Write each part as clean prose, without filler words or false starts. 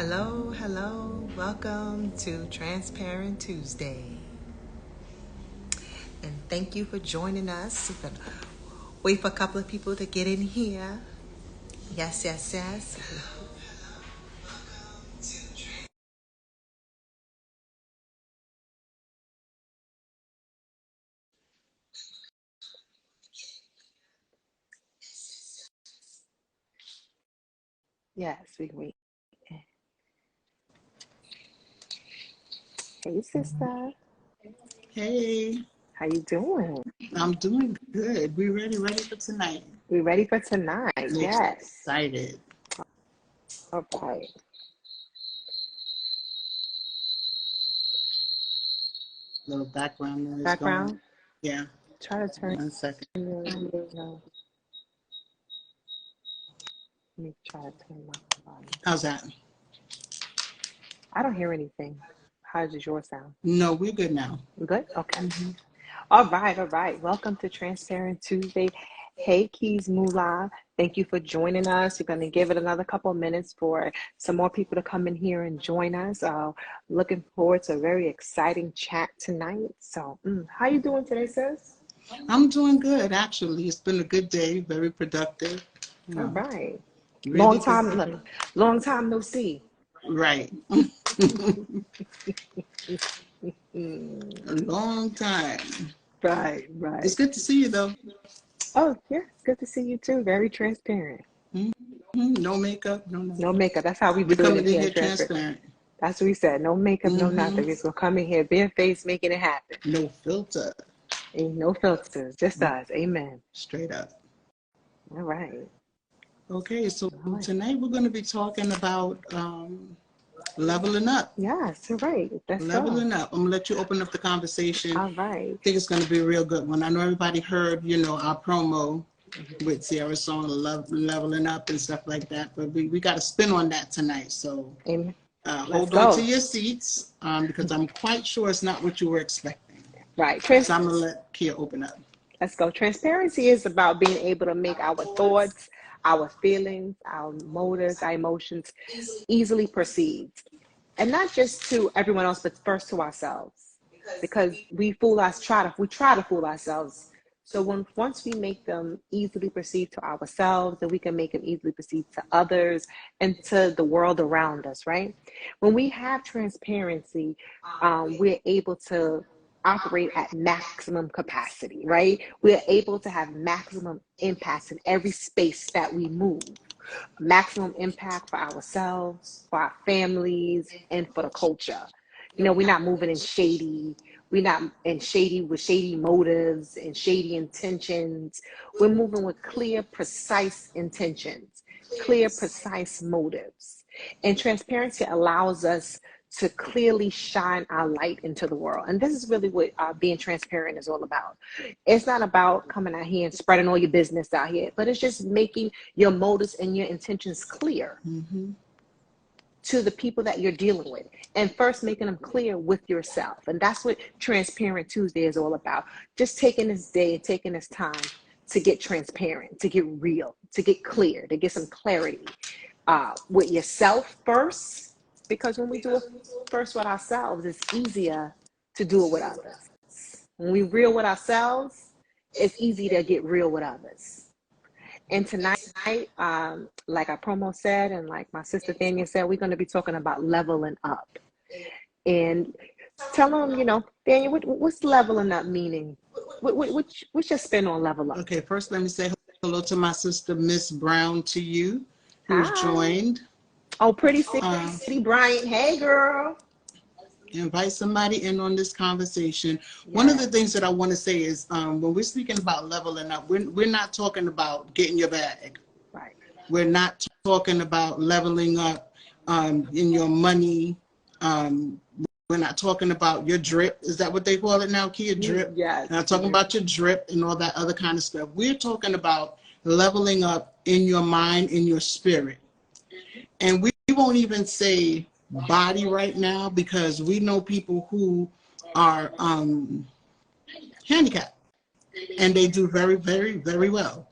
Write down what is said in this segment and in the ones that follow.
Hello, hello. Welcome to Transparent Tuesday. And thank you for joining us. We're gonna wait for a couple of people to get in here. Yes, yes, yes. Yes, we wait. Hey, sister. Hey, How you doing? I'm doing good. We ready for tonight. We ready for tonight? I'm Yes. excited. All right. Little background noise going. Background. Yeah, Try to turn 1 second. your no. Let me try to turn my volume. How's that? I don't hear anything. How does yours sound? No, we're good now. Good? Okay. Hmm. All right, all right. Welcome to Transparent Tuesday. Hey, Keys Moolah. Thank you for joining us. We're going to give it another couple of minutes for some more people to come in here and join us. Looking forward to a very exciting chat tonight. So, how you doing today, sis? I'm doing good, actually. It's been a good day, very productive. You All know, right. ready to, Long time no see. right. Mm, A long time. right, It's right. good to see you, though. Oh, yeah. Good to see you too. Very transparent. Hmm. No makeup, no No nothing. makeup. That's how we We're do it coming in in here, here transparent. transparent. That's what we said. No makeup, no Hmm. nothing. We're just gonna come in here, bare face, making it happen. No filter. Ain't no filters, just us. Amen. Straight up. All right. Okay, so All right. tonight we're going to be talking about leveling up. Yes, you're right. Let's go. Leveling up. I'm going to let you open up the conversation. All right. I think it's going to be a real good one. I know everybody heard, our promo with Sierra's song Leveling Up and stuff like that, but we got to spin on that tonight. So Amen. Let's hold on to go. your seats because I'm quite sure it's not what you were expecting. Right. So I'm going to let Kia open up. Let's go. Transparency is about being able to make our thoughts, our feelings, our motives, our emotions easily perceived. And not just to everyone else, but first to ourselves. Because we try to fool ourselves. So once we make them easily perceived to ourselves, then we can make them easily perceived to others and to the world around us, right? When we have transparency, we're able to operate at maximum capacity, right? We're able to have maximum impact in every space that we move. Maximum impact for ourselves, for our families, and for the culture. We're not moving in shady. We're not in shady with shady motives and shady intentions. We're moving with clear, precise intentions, clear, precise motives. And transparency allows us to clearly shine our light into the world. And this is really what being transparent is all about. It's not about coming out here and spreading all your business out here, but it's just making your motives and your intentions clear to the people that you're dealing with. And first making them clear with yourself. And that's what Transparent Tuesday is all about. Just taking this day and taking this time to get transparent, to get real, to get clear, to get some clarity with yourself first. Because when we do it first with ourselves, it's easier to do it with others. When we real with ourselves, it's easy to get real with others. And tonight, like our promo said, and like my sister Thania said, we're going to be talking about leveling up. And tell them, Thania, what's leveling up meaning? What's your spin on level up? Okay, first let me say hello to my sister, Miss Brown, to you, who's Hi. joined. Oh, Pretty City Bryant. Hey, girl. Invite somebody in on this conversation. Yes. One of the things that I want to say is when we're speaking about leveling up, we're not talking about getting your bag. Right. We're not talking about leveling up in your money. We're not talking about your drip. Is that what they call it now, Kia? Drip? Yes. We're not talking about your drip and all that other kind of stuff. We're talking about leveling up in your mind, in your spirit. And we won't even say body right now because we know people who are handicapped and they do very, very, very well.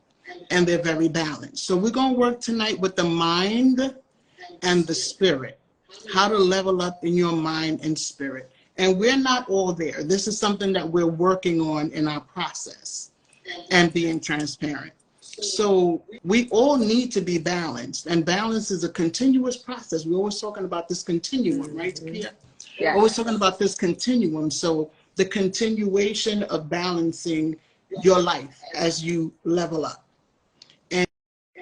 And they're very balanced. So we're going to work tonight with the mind and the spirit. how to level up in your mind and spirit. And we're not all there. This is something that we're working on in our process and being transparent. So we all need to be balanced, and balance is a continuous process. We're always talking about this continuum, right, Pia? Yes. Always talking about this continuum. So the continuation of balancing your life as you level up.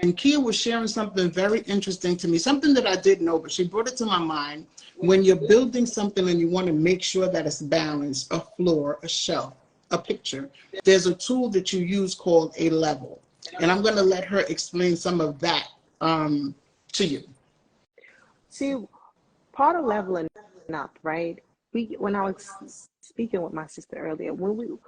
And Kia was sharing something very interesting to me, something that I didn't know, but she brought it to my mind. When you're building something and you want to make sure that it's balanced, a floor, a shelf, a picture, there's a tool that you use called a level. And I'm going to let her explain some of that to you. See, part of leveling up, right? When I was speaking with my sister earlier, when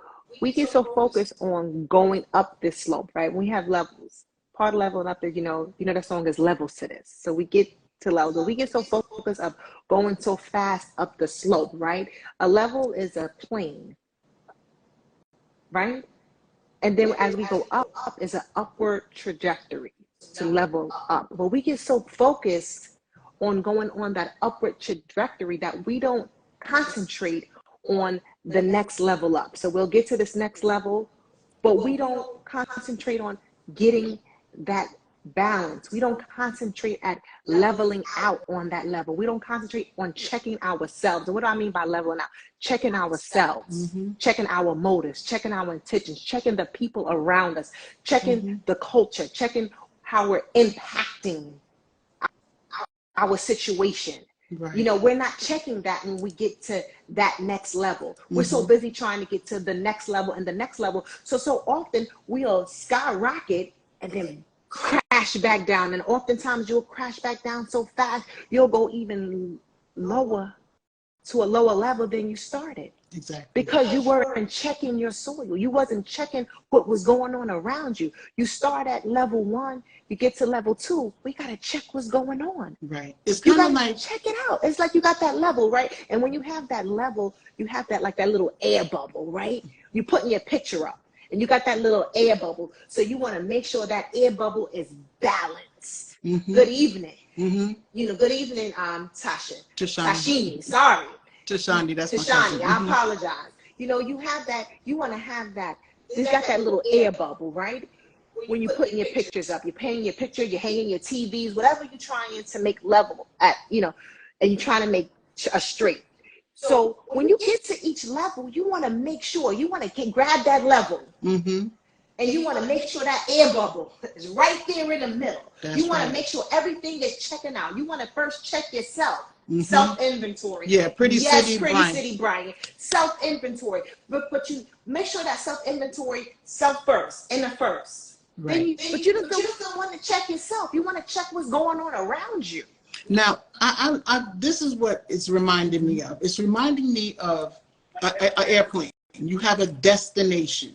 we get so focused on going up this slope, right? We have levels. Part of leveling up is, you know that song is levels to this. So we get to levels, but we get so focused of going so fast up the slope, right? A level is a plane, right? And then as we go up is an upward trajectory to level up. But we get so focused on going on that upward trajectory that we don't concentrate on the next level up. So we'll get to this next level, but we don't concentrate on getting that balance. We don't concentrate at leveling out on that level. We don't concentrate on checking ourselves. And what do I mean by leveling out? Checking ourselves, checking our motives, checking our intentions, checking the people around us, checking the culture, checking how we're impacting our situation. Right. You know, we're not checking that when we get to that next level. We're so busy trying to get to the next level and the next level. So often we'll skyrocket and then crash back down. And oftentimes you'll crash back down so fast, you'll go even lower to a lower level than you started. Exactly. Because you weren't checking your soil. You wasn't checking what was going on around you. You start at level 1, you get to level 2. We got to check what's going on. Right. It's You kind of got to like, check it out. It's like you got that level, right? And when you have that level, you have that like that little air bubble, right? You putting your picture up and you got that little air bubble. So you want to make sure that air bubble is balanced. Good evening. You know, good evening, Tasha. Tashini, sorry. Tashani, that's my Tashani, cousin. I apologize. You know, you have that, you want to have that, you got that little air bubble, right? When you're putting your pictures up, you're painting your picture, you're hanging your TVs, whatever you're trying to make level at, you know, and you're trying to make a straight. So when you get to each level, you want to make sure, you want to grab that level. And you want to make sure that air bubble is right there in the middle. You want to make sure everything is checking out. You want to first check yourself. Self-inventory. Yeah, Pretty City, Brian. Self-inventory. But you make sure that self-inventory, self first, in the first. Right. But you don't want to check yourself. You want to check what's going on around you. Now, this is what it's reminding me of. It's reminding me of an airplane. You have a destination.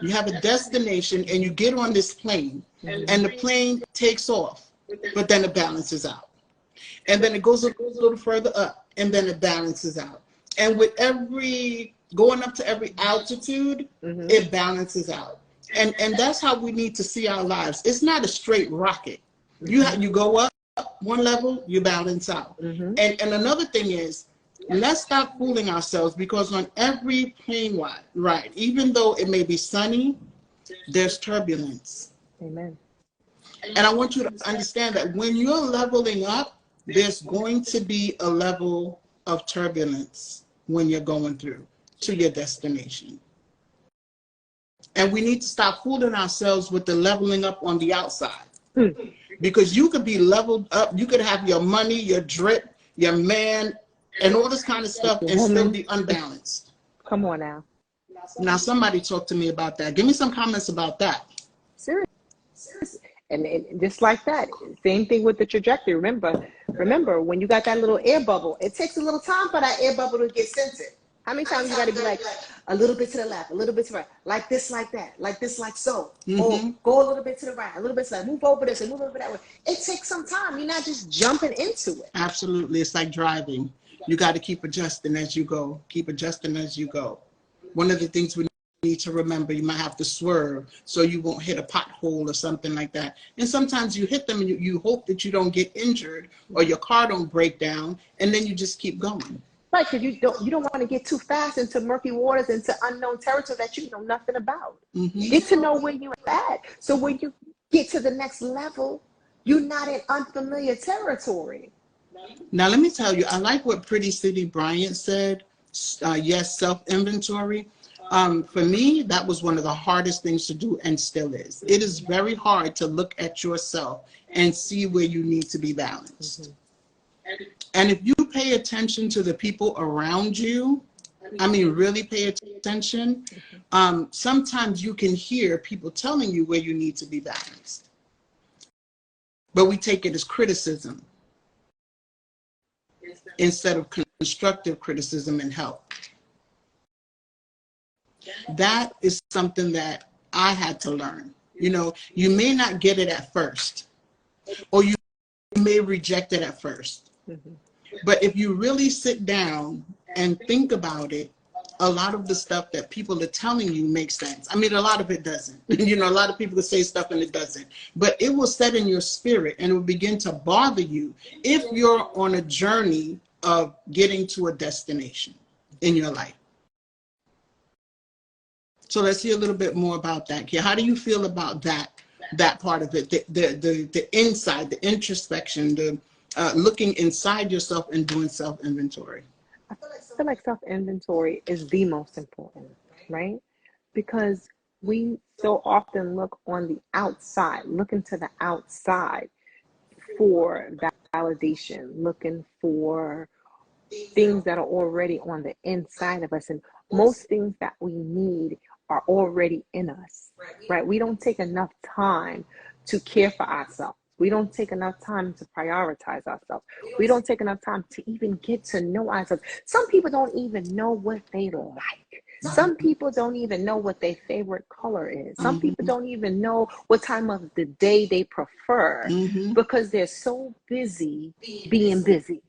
You have a destination and you get on this plane and the plane takes off, but then it balances out. And then it goes a little further up and then it balances out. And with every, going up to every altitude, it balances out. And that's how we need to see our lives. It's not a straight rocket. You go up one level, you balance out. And another thing is, let's stop fooling ourselves, because on every plane ride, even though it may be sunny, there's turbulence. Amen. And I want you to understand that when you're leveling up, there's going to be a level of turbulence when you're going through to your destination. And we need to stop fooling ourselves with the leveling up on the outside. Because you could be leveled up, you could have your money, your drip, your man, and all this kind of stuff and still be unbalanced. Come on now. Now somebody talk to me about that. Give me some comments about that. Serious. And just like that, same thing with the trajectory. Remember, when you got that little air bubble, it takes a little time for that air bubble to get centered. How many times you got to be like, a little bit to the left, a little bit to the right, like this, like that, like this, like so. Or go a little bit to the right, a little bit to the left, move over this and move over that way. It takes some time. You're not just jumping into it. Absolutely. It's like driving. You got to keep adjusting as you go. Keep adjusting as you go. One of the things we need to remember you might have to swerve so you won't hit a pothole or something like that. And sometimes you hit them and you hope that you don't get injured or your car don't break down, and then you just keep going. Right, because you don't want to get too fast into murky waters, into unknown territory that you know nothing about. Get to know where you're at. So when you get to the next level, you're not in unfamiliar territory. Now, let me tell you, I like what Pretty City Bryant said. Yes, self-inventory. For me, that was one of the hardest things to do, and still is. It is very hard to look at yourself and see where you need to be balanced. And if you pay attention to the people around you, I mean, really pay attention, sometimes you can hear people telling you where you need to be balanced. But we take it as criticism instead of constructive criticism and help. That is something that I had to learn. You know, you may not get it at first, or you may reject it at first. But if you really sit down and think about it, a lot of the stuff that people are telling you makes sense. I mean, a lot of it doesn't. You know, a lot of people will say stuff and it doesn't. But it will set in your spirit and it will begin to bother you if you're on a journey of getting to a destination in your life. So let's hear a little bit more about that. Kia, how do you feel about that part of it, the inside, the introspection, the looking inside yourself and doing self-inventory? I feel like self-inventory is the most important, right? Because we so often look on the outside, looking to the outside for validation, looking for things that are already on the inside of us. And most things that we need are already in us, right? We don't take enough time to care for ourselves. We don't take enough time to prioritize ourselves. We don't take enough time to even get to know ourselves. Some people don't even know what they like. Some people don't even know what their favorite color is. Some people don't even know what time of the day they prefer because they're so busy being busy.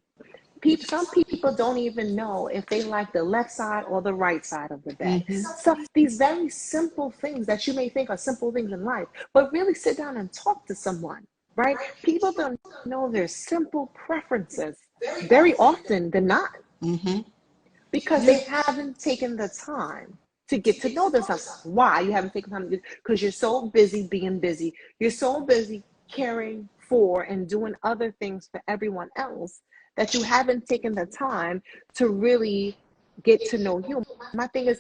Some people don't even know if they like the left side or the right side of the bed. So these very simple things that you may think are simple things in life, but really sit down and talk to someone, right? People don't know their simple preferences very often than not because they haven't taken the time to get to know themselves. Why you haven't taken time? Because you're so busy being busy. You're so busy caring for and doing other things for everyone else that you haven't taken the time to really get to know you. My thing is,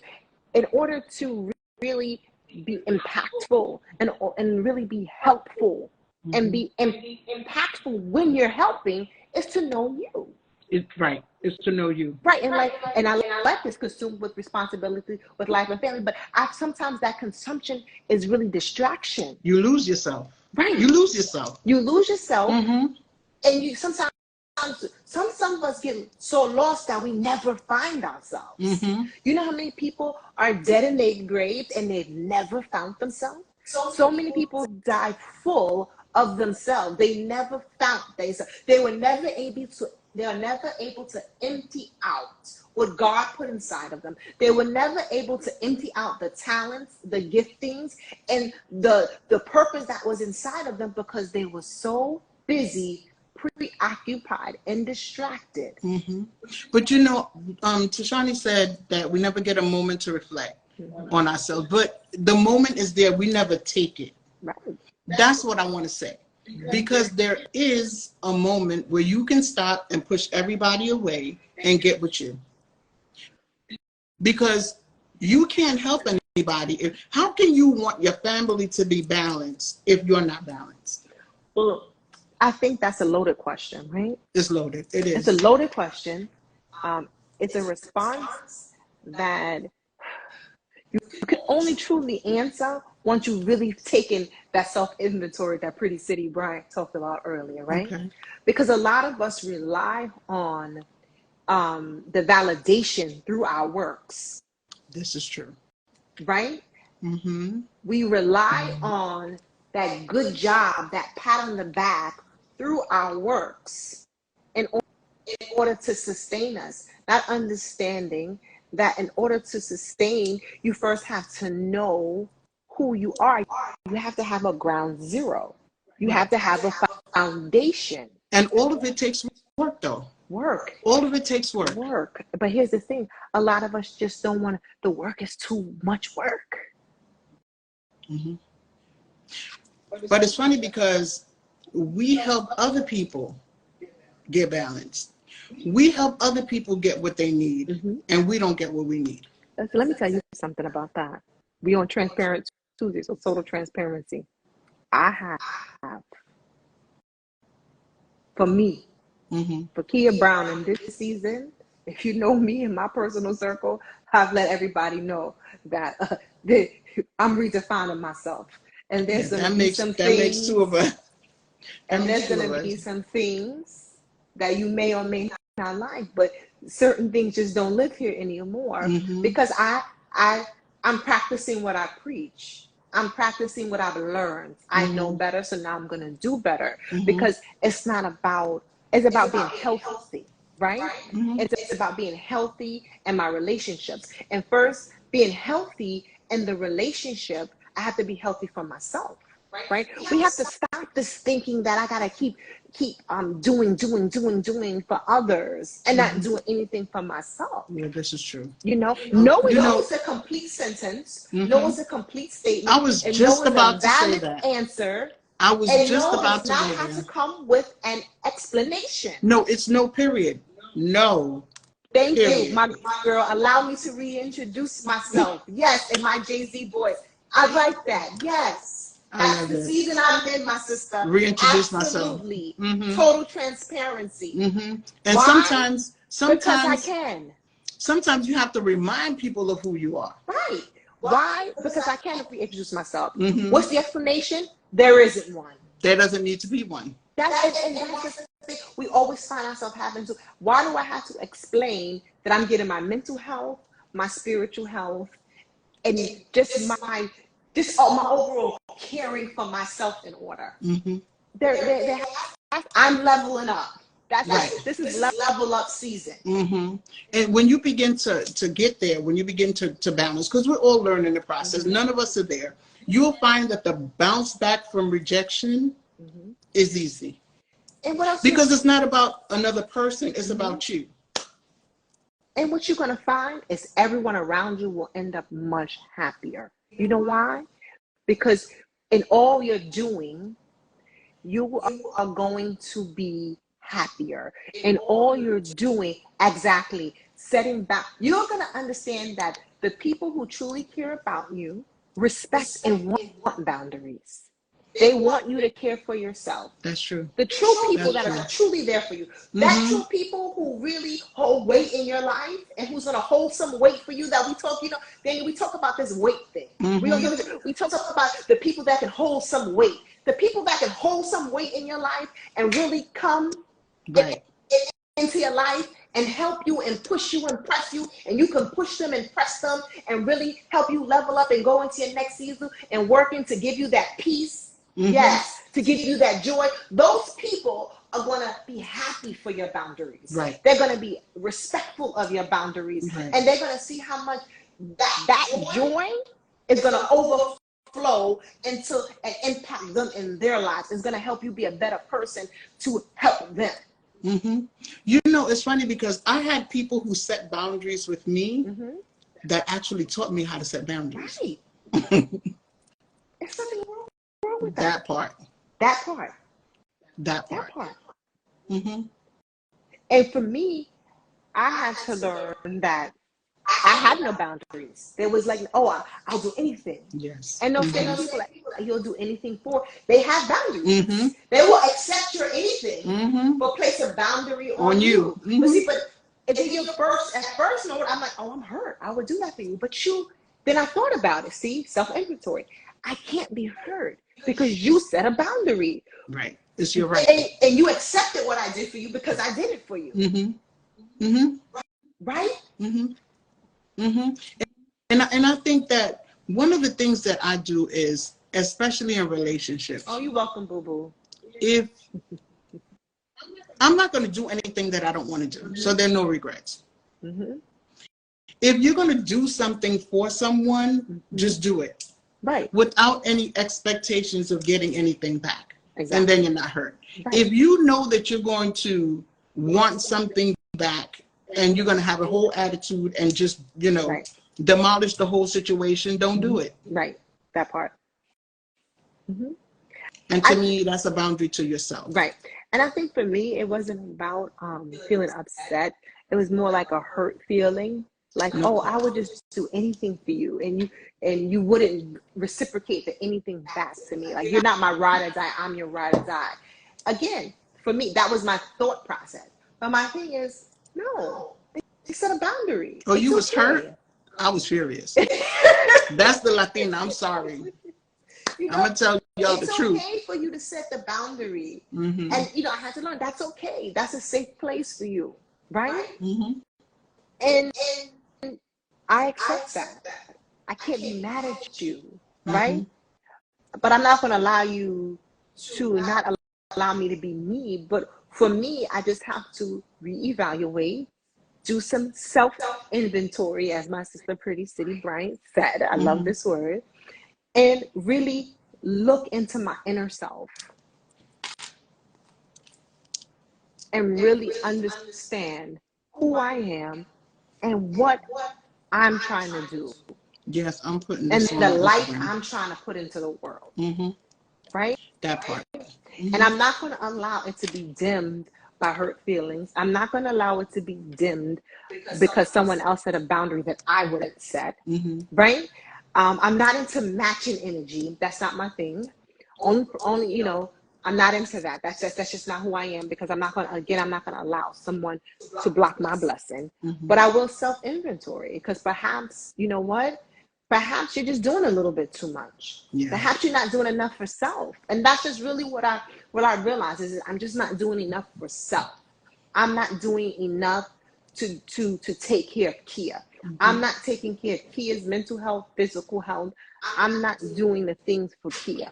in order to really be impactful and really be helpful and be impactful when you're helping, is to know you. Right. It's to know you. Right. And I like this, consumed with responsibility, with life and family, but sometimes that consumption is really distraction. You lose yourself. Right. You lose yourself. You lose yourself. And you sometimes some of us get so lost that we never find ourselves. You know how many people are dead in their graves and they've never found themselves? So many people die full of themselves. They never found themselves. They were never able to empty out what God put inside of them. They were never able to empty out the talents, the giftings, and the purpose that was inside of them because they were so busy, preoccupied and distracted. But you know, Tashani said that we never get a moment to reflect on ourselves, but the moment is there. We never take it. Right. That's what I want to say, because there is a moment where you can stop and push everybody away and get with you, because you can't help anybody. How can you want your family to be balanced if you're not balanced? Well, I think that's a loaded question, right? It's loaded. It is. It's a loaded question. It's a response that you can only truly answer once you've really taken that self-inventory that Pretty City Bryant talked about earlier, right? Okay. Because a lot of us rely on the validation through our works. This is true. Right? We rely on that good job, that pat on the back through our works in order to sustain us, not understanding that in order to sustain, you first have to know who you are. You have to have a ground zero. You have to have a foundation. And all of it takes work, though. Work. All of it takes work. Work. But here's the thing. A lot of us just don't want to. The work is too much work. Mm-hmm. But it's funny because we help other people get balanced. We help other people get what they need, Mm-hmm. and we don't get what we need. So let me tell you something about that. We on Transparent Tuesday, so total transparency. I have, for me, Mm-hmm. for Kia Brown in this season, if you know me in my personal circle, I've let everybody know that I'm redefining myself. And there's going to be some things. That makes two of us. And there's going to be some things that you may or may not like, but certain things just don't live here anymore. Mm-hmm. Because I'm practicing what I preach. I'm practicing what I've learned. I know better, so now I'm going to do better. Because it's about being healthy, right? It's about being healthy in my relationships. And first, being healthy in the relationship, I have to be healthy for myself, right? We have to stop this thinking that I got to keep doing for others and not doing anything for myself. Yeah, this is true. No is a complete sentence. No is a complete statement. I was just about to say that. Answer. I was just about to say that. Not have to come with an explanation. No, it's no period. No. Thank you, my girl. Allow me to reintroduce myself. Yes, in my Jay-Z voice. I like that. Yes. That's the season I'm in, my sister. Reintroduce Absolutely. myself. Total transparency. And why? sometimes because I can. Sometimes you have to remind people of who you are. Right. Why? Because I can't reintroduce myself. What's the explanation? There isn't one. There doesn't need to be one. That's the thing. We always find ourselves having to. Why do I have to explain that I'm getting my mental health, my spiritual health, and just my overall caring for myself in order? I'm leveling up. This is level up season. And when you begin to get there, when you begin to balance, because we're all learning the process, none of us are there, you'll find that the bounce back from rejection is easy. And what else? Because it's not about another person, it's about you. And what you're going to find is everyone around you will end up much happier. You know why? Because in all you're doing, you are going to be happier. In all you're doing, exactly, setting back, you're going to understand that the people who truly care about you respect and want boundaries. They want you to care for yourself. That's true. The true people that are truly there for you. That true people who really hold weight in your life and who's going to hold some weight for you that we talk, then we talk about this weight thing. We talk about the people that can hold some weight. The people that can hold some weight in your life and really come into your life and help you and push you and press you, and you can push them and press them and really help you level up and go into your next season and working to give you that peace. Yes, to give you that joy. Those people are going to be happy for your boundaries. Right. They're going to be respectful of your boundaries. Right. And they're going to see how much that joy is going to overflow into and impact them in their lives. It's going to help you be a better person to help them. It's funny because I had people who set boundaries with me that actually taught me how to set boundaries. Right. There's something wrong with that part. And for me, I had to learn that I had no boundaries. There was like, I'll do anything. Yes. And those same people like, you'll do anything for. They have boundaries. They will accept your anything, but place a boundary on you. But if you at first, I'm like, I'm hurt. I would do that for you. But then I thought about it. See, self-inventory. I can't be hurt because you set a boundary. Right. It's your right. And you accepted what I did for you because I did it for you. Right? And I think that one of the things that I do is, especially in relationships. Oh, you're welcome, boo-boo. If I'm not going to do anything that I don't want to do, so there are no regrets. if you're going to do something for someone, just do it. Right. Without any expectations of getting anything back. Exactly. And then you're not hurt. Right. If you know that you're going to want something back and you're going to have a whole attitude and just, you know, right. demolish the whole situation, don't do it. Right. That part. Mm-hmm. And to me, that's a boundary to yourself. Right. And I think for me, it wasn't about feeling upset. It was more like a hurt feeling. Like, oh, I would just do anything for you, and you wouldn't reciprocate for anything back to me. Like, you're not my ride or die, I'm your ride or die. Again, for me, that was my thought process. But my thing is, no, they set a boundary. Oh, you was hurt? I was furious. That's the Latina. I'm sorry. You know, I'm gonna tell y'all the truth. It's okay for you to set the boundary, mm-hmm. and you know, I had to learn that's okay. That's a safe place for you, right? Mm-hmm. And I accept that. I can't be mad at you, right? Mm-hmm. But I'm not going to allow you to not allow me to be me. But for me, I just have to reevaluate, do some self-inventory, as my sister Pretty City Bryant said. I love this word. And really look into my inner self and really understand who I am and what I'm trying to do. Yes, I'm putting and this on the light I'm trying to put into the world. Mm-hmm. Right? That part. Mm-hmm. And I'm not going to allow it to be dimmed by hurt feelings. I'm not going to allow it to be dimmed because someone else set a boundary that I wouldn't set. Mm-hmm. Right? I'm not into matching energy. That's not my thing. Only, you know, I'm not into that. That's just not who I am, because I'm not going to allow someone to block my blessing. Mm-hmm. But I will self-inventory, because perhaps, you know what? Perhaps you're just doing a little bit too much. Yeah. Perhaps you're not doing enough for self. And that's just really what I realize is I'm just not doing enough for self. I'm not doing enough to take care of Kia. Mm-hmm. I'm not taking care of Kia's mental health, physical health. I'm not doing the things for Kia.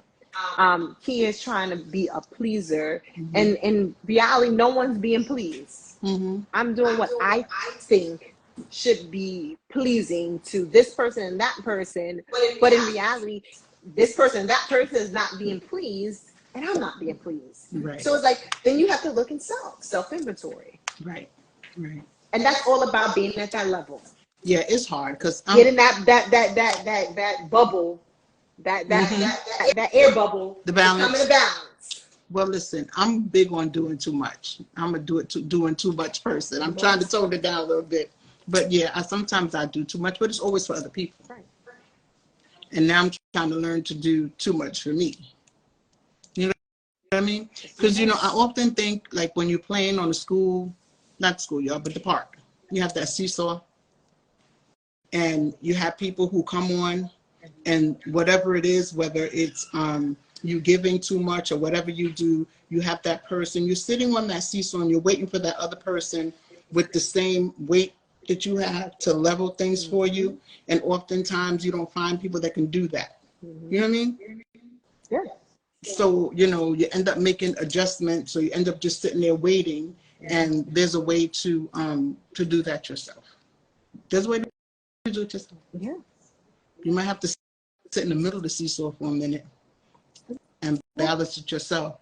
Kia is trying to be a pleaser, mm-hmm. and in reality, no one's being pleased. Mm-hmm. I'm doing what I think should be pleasing to this person and that person, but in reality, this person and that person is not being pleased, and I'm not being pleased. Right. So it's like, then you have to look in self-inventory. Right. Right. And that's all about being at that level. Yeah, it's hard because getting that bubble, that air bubble, the balance. Coming to balance. Well, listen, I'm big on doing too much. I'm a doing too much person. I'm trying to tone it down a little bit. But yeah, sometimes I do too much, but it's always for other people. Right. And now I'm trying to learn to do too much for me. You know what I mean? Because, you know, I often think, like, when you're playing on not schoolyard, but the park, you have that seesaw. And you have people who come on, and whatever it is, whether it's you giving too much or whatever you do, you have that person, you're sitting on that seesaw and you're waiting for that other person with the same weight that you have to level things for you. And oftentimes you don't find people that can do that. You know what I mean? Yeah. So, you know, you end up making adjustments, so you end up just sitting there waiting, and there's a way to do that yourself. There's a way to do it yourself. Yeah. You might have to sit in the middle of the seesaw for a minute and balance it yourself.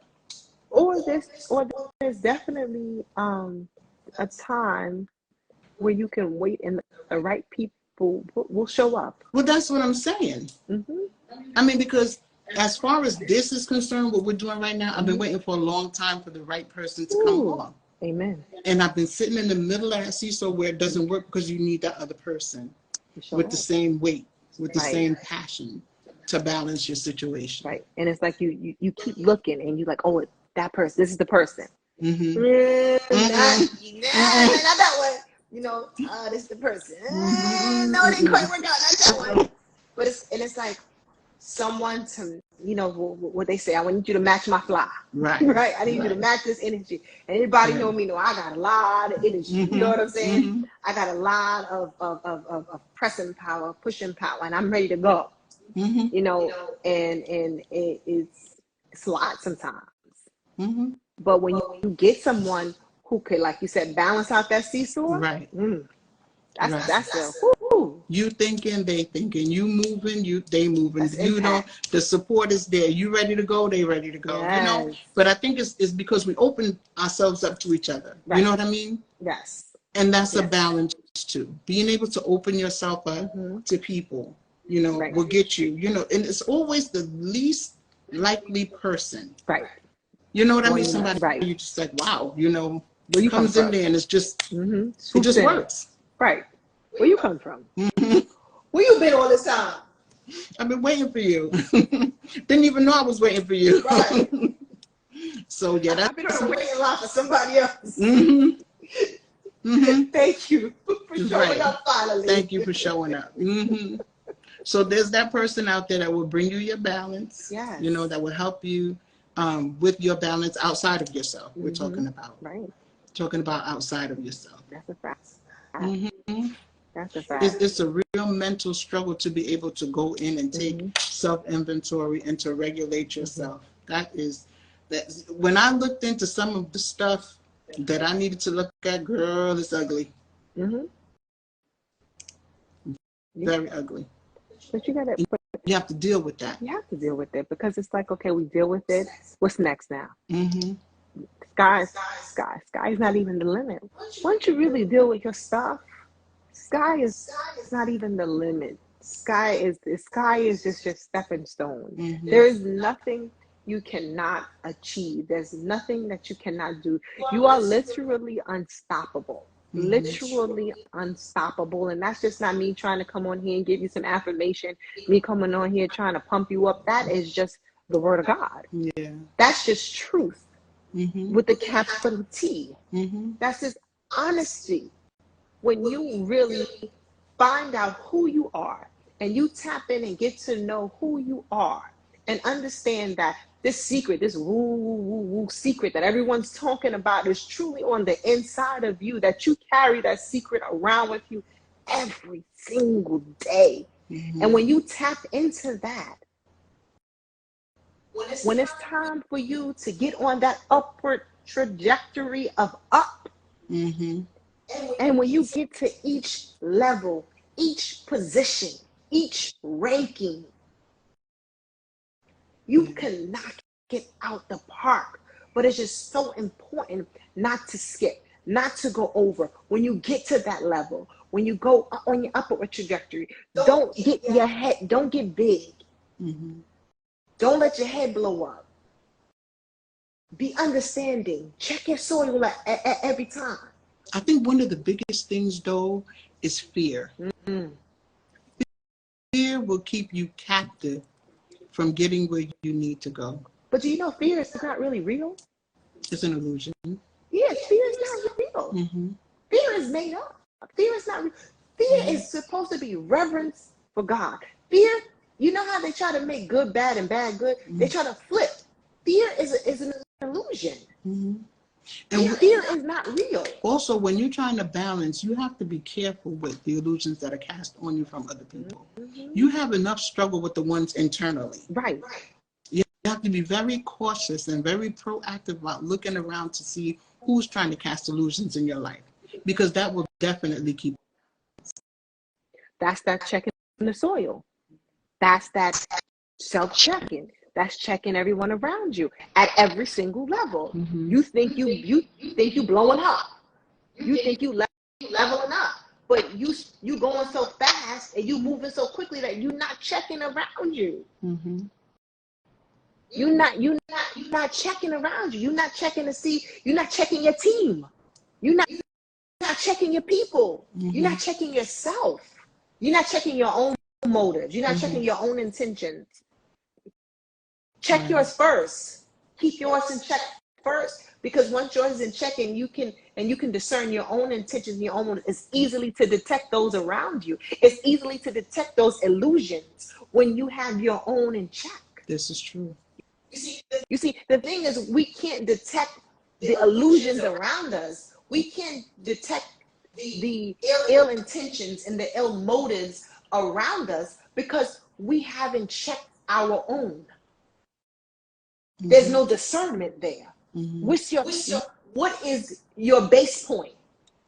Or there's definitely a time where you can wait and the right people will show up. Well, that's what I'm saying. Mm-hmm. I mean, because as far as this is concerned, what we're doing right now, I've been waiting for a long time for the right person to come along. Amen. And I've been sitting in the middle of that seesaw where it doesn't work, because you need that other person with the same weight, with the same passion to balance your situation. Right. And it's like you keep looking and you're like, oh, that person, this is the person. Mm-hmm. Not that one. You know, this is the person. No, it didn't quite work out. Not that one. But it's like someone to, you know, what they say, I need you to match my fly. Right. Right. I need you to match this energy. And anybody know me, know I got a lot of energy. You know what I'm saying? I got a lot of pressing power, pushing power, and I'm ready to go. You know, and it's a lot sometimes. But when you get someone who could, like you said, balance out that seesaw, right? That's You thinking, they thinking. You moving, they moving. That's You know, impact. the support is there. You ready to go, they ready to go. Yes. You know, but I think it's because we open ourselves up to each other. Right. You know what I mean? Yes. And that's a Yes. balance too. Being able to open yourself up to people, you know, Right. will get you, you know, and it's always the least likely person. Right. You know what I Well, mean? you know, Somebody right. you just like, wow, you know, Where you comes come in from? there and it's just, it Swoops just in. works. Right. Where you come from? Where you been all this time? I've been waiting for you. Didn't even know I was waiting for you. Right. So yeah, that's I've been on a waiting line for somebody else. Thank you for showing up finally. Thank you for showing up. So there's that person out there that will bring you your balance. Yes. You know, that will help you with your balance outside of yourself. We're talking about. Right. Talking about outside of yourself. That's a fact. That's a fact. It's a real mental struggle to be able to go in and take self-inventory and to regulate yourself. That when I looked into some of the stuff that I needed to look at, girl, it's ugly. Very ugly. But you have to deal with that. You have to deal with it, because it's like, okay, we deal with it. What's next now? Sky's not even the limit. Once you really deal with your stuff, sky is not even the limit. Sky is just your stepping stone. There is nothing you cannot achieve. There's nothing that you cannot do. You are literally unstoppable. Literally unstoppable. And that's just not me trying to come on here and give you some affirmation, me coming on here trying to pump you up. That is just the word of God. Yeah. That's just truth with the capital T. That's just honesty. When you really find out who you are and you tap in and get to know who you are and understand that this secret, this woo secret that everyone's talking about is truly on the inside of you, that you carry that secret around with you every single day. And when you tap into that, when it's time for you to get on that upward trajectory of up, and when you get to each level, each position, each ranking, you can knock it out the park. But it's just so important not to skip, not to go over. When you get to that level, when you go on your upward trajectory, don't get big. Don't let your head blow up. Be understanding. Check your soil at every time. I think one of the biggest things, though, is fear. Fear will keep you captive from getting where you need to go. But do you know fear is not really real? It's an illusion. Yes, fear is not real. Fear is made up. Fear is not real. Fear is supposed to be reverence for God. Fear, you know how they try to make good bad and bad good? They try to flip. Fear is an illusion. And fear is not real. Also, when you're trying to balance, you have to be careful with the illusions that are cast on you from other people. You have enough struggle with the ones internally. Right. You have to be very cautious and very proactive about looking around to see who's trying to cast illusions in your life, because that will definitely keep. That's that checking the soil. That's that self-checking. That's checking everyone around you at every single level. You think you blowing up. You think you leveling up. But you going so fast and you moving so quickly that you're not checking around you. You're not checking around you. You're not checking to see. You're not checking your team. You're not checking your people. You're not checking yourself. You're not checking your own motives. You're not checking your own intentions. Check yours first. Keep yours in check first, because once yours is in check and you can discern your own intentions, your own, it's easily to detect those around you. It's easily to detect those illusions when you have your own in check. This is true. You see, the thing is, we can't detect the illusions around us. We can't detect the ill intentions and the ill motives around us because we haven't checked our own. There's no discernment there. What is your base point?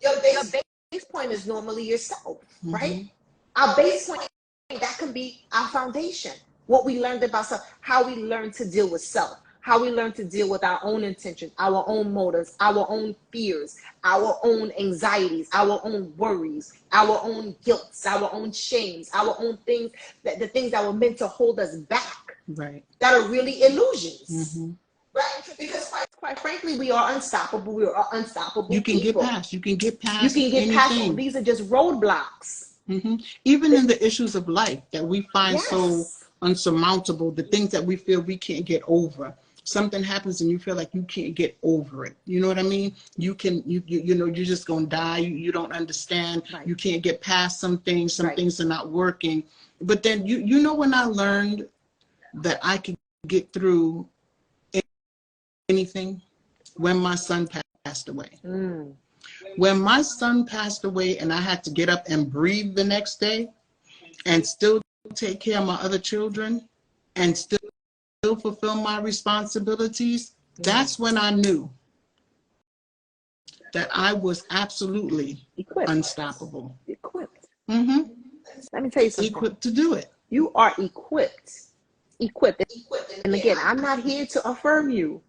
Your base point is normally yourself, right? Our base point, that can be our foundation. What we learned about self, how we learn to deal with self, how we learn to deal with our own intentions, our own motives, our own fears, our own anxieties, our own worries, our own guilts, our own shames, our own things, that the things that were meant to hold us back, right, that are really illusions. mm-hmm. Right? Because quite frankly, we are unstoppable. We are unstoppable You can people. get past. You can get past. You can get anything. past. These are just roadblocks. Mm-hmm. Even in the issues of life that we find Yes. so unsurmountable, the things that we feel we can't get over. Something happens and you feel like you can't get over it. You know what I mean? You know, you're just gonna die. You don't understand. Right. You can't get past some things. Some Right. things are not working. But then you know, when I learned that I could get through anything, when my son passed away. Mm. When my son passed away and I had to get up and breathe the next day and still take care of my other children and still fulfill my responsibilities, that's when I knew that I was absolutely Equipped. unstoppable. Equipped. Mm-hmm. Let me tell you something. Equipped to do it. You are equipped. Equipped. And again, I'm not here to affirm you.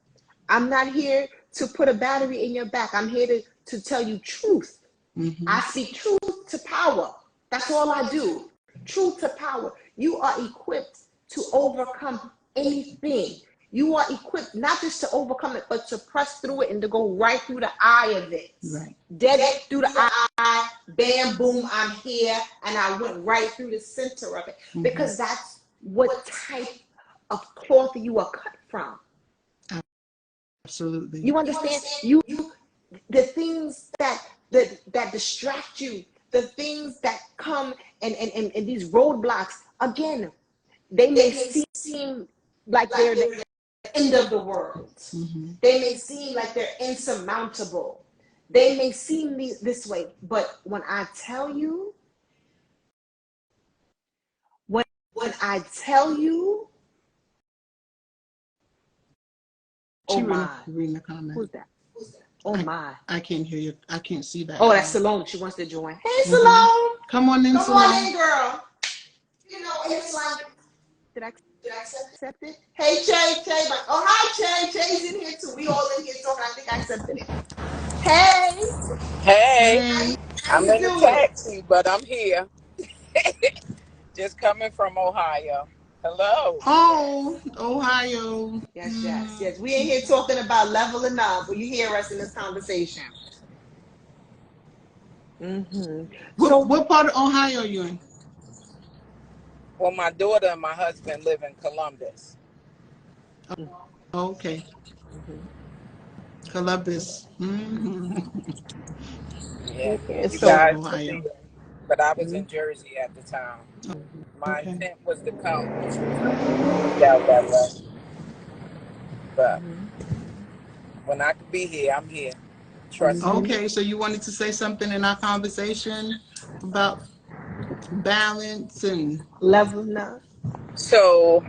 I'm not here to put a battery in your back. I'm here to tell you truth. Mm-hmm. I speak truth to power. That's all I do. Truth to power. You are equipped to overcome anything. You are equipped not just to overcome it, but to press through it and to go right through the eye of it. Right. Dead through the eye, bam, boom, I'm here. And I went right through the center of it. Mm-hmm. Because that's what type of cloth you are cut from. Absolutely. You understand? You the things that distract you, the things that come and these roadblocks, again, they may seem like they're the end of the world. Mm-hmm. They may seem like they're insurmountable. They may seem this way, but when I tell you, oh my. Reading the comment. Who's that? Oh my. I can't hear you. I can't see that. Oh, that's Salome. She wants to join. Hey, Salome. Come on in, Come Salome. on in, girl. You know, it's like, did I accept it? Hey, Che. Oh, hi, Che. Che's in here too. We all in here talking. I think I accepted it. Hey. How I'm you in the doing? taxi, but I'm here. Just coming from Ohio. Hello. Oh, Ohio. Yes. We ain't here talking about leveling up. Will you hear us in this conversation? Mm-hmm. What part of Ohio are you in? Well, my daughter and my husband live in Columbus. Oh, okay. Mm-hmm. Columbus. Mm-hmm. Yeah. And You so, guys Ohio. see, but I was in Jersey at the time. My Okay. intent was to come, which was out that way. But when I could be here, I'm here. Trust me. Okay, so you wanted to say something in our conversation about balance and leveling up. So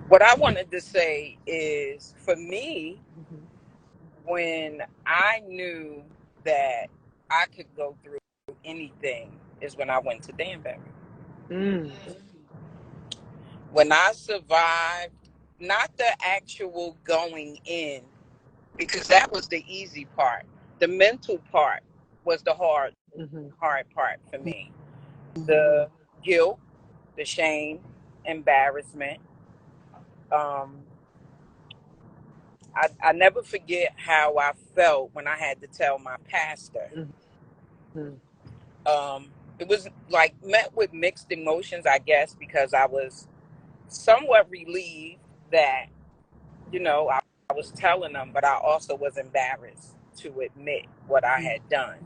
what I wanted to say is, for me, when I knew that I could go through anything is when I went to Danbury. Mm. When I survived, not the actual going in, because that was the easy part. The mental part was the hard part for me. The guilt, the shame, embarrassment. I never forget how I felt when I had to tell my pastor. It was like met with mixed emotions, I guess, because I was somewhat relieved that, you know, I was telling them, but I also was embarrassed to admit what I had done.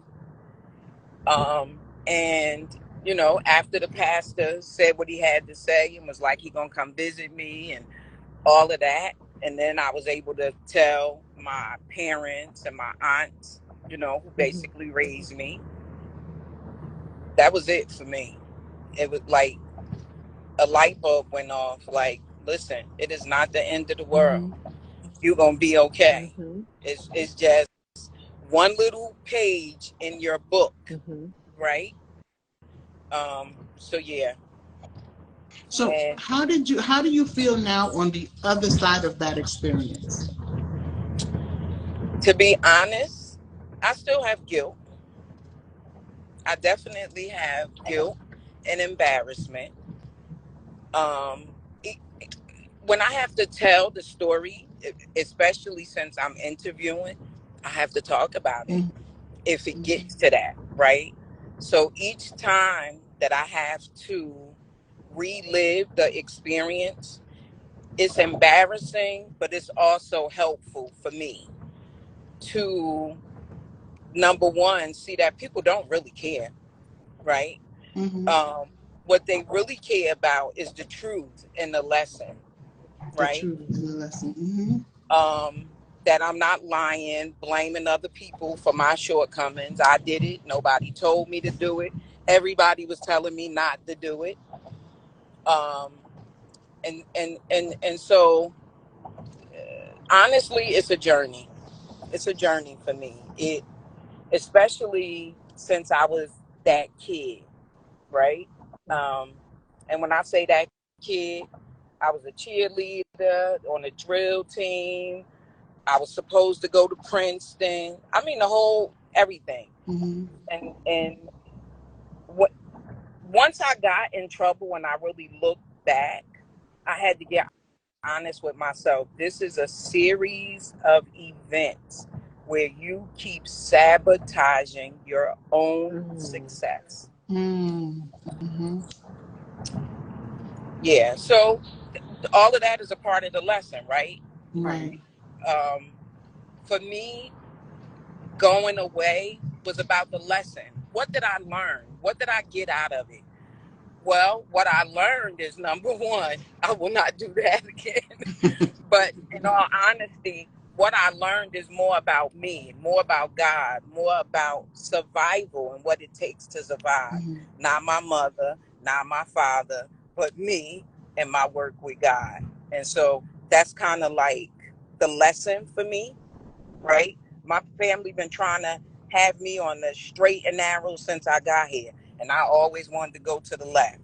And, you know, after the pastor said what he had to say and was like, he gonna come visit me and all of that. And then I was able to tell my parents and my aunts, you know, who basically raised me. That was it for me. It was like a light bulb went off. Like, listen, it is not the end of the world. You're going to be okay. It's just one little page in your book, right? So yeah. So And how do you feel now on the other side of that experience? to be honest, I still have guilt. I definitely have guilt and embarrassment. Um, e- when I have to tell the story, especially since I'm interviewing, I have to talk about it if it gets to that, right? So each time that I have to relive the experience, it's embarrassing, but it's also helpful for me to, number one, see that people don't really care, right? Mm-hmm. Um, what they really care about is the truth and the lesson, The right? truth and the lesson. Mm-hmm. Um, that I'm not lying, blaming other people for my shortcomings. I did it. Nobody told me to do it. Everybody was telling me not to do it. Um, and so honestly, it's a journey. It's a journey for me. It, especially since I was that kid, right? Um, and when I say that kid, I was a cheerleader on a drill team. I was supposed to go to Princeton. I mean, the whole everything. Mm-hmm. And what, once I got in trouble, when I really looked back, I had to get honest with myself. This is a series of events where you keep sabotaging your own Mm. success. Mm-hmm. Yeah. So all of that is a part of the lesson, right? Right. Right. Um, for me, going away was about the lesson. What did I learn? What did I get out of it? Well, what I learned is number one, I will not do that again. But in all honesty, what I learned is more about me, more about God, more about survival and what it takes to survive. Mm-hmm. Not my mother, not my father, but me and my work with God. And so that's kind of like the lesson for me, right? My family been trying to have me on the straight and narrow since I got here, and I always wanted to go to the left.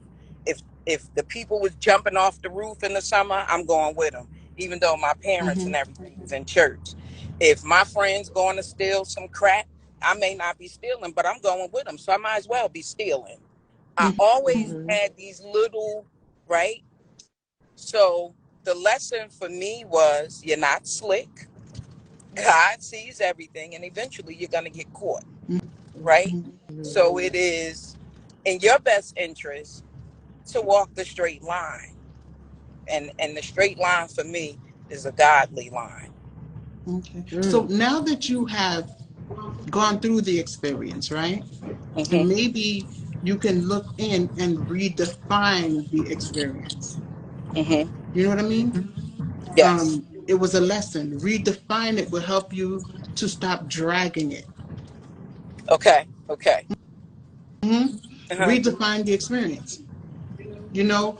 If the people was jumping off the roof in the summer, I'm going with them, even though my parents Mm-hmm. and everything is in church. If my friends going to steal some crack, I may not be stealing, but I'm going with them, so I might as well be stealing. I always Mm-hmm. had these little, right? So the lesson for me was you're not slick. God sees everything, and eventually you're going to get caught, right? So it is in your best interest to walk the straight line, and the straight line for me is a godly line. Okay. So Mm. now that you have gone through the experience, right? And Hmm. maybe you can look in and redefine the experience. Hmm. You know what I mean? Yes. It was a lesson. Redefine it will help you to stop dragging it. Okay. Okay. Hmm. Uh-huh. Redefine the experience. You know,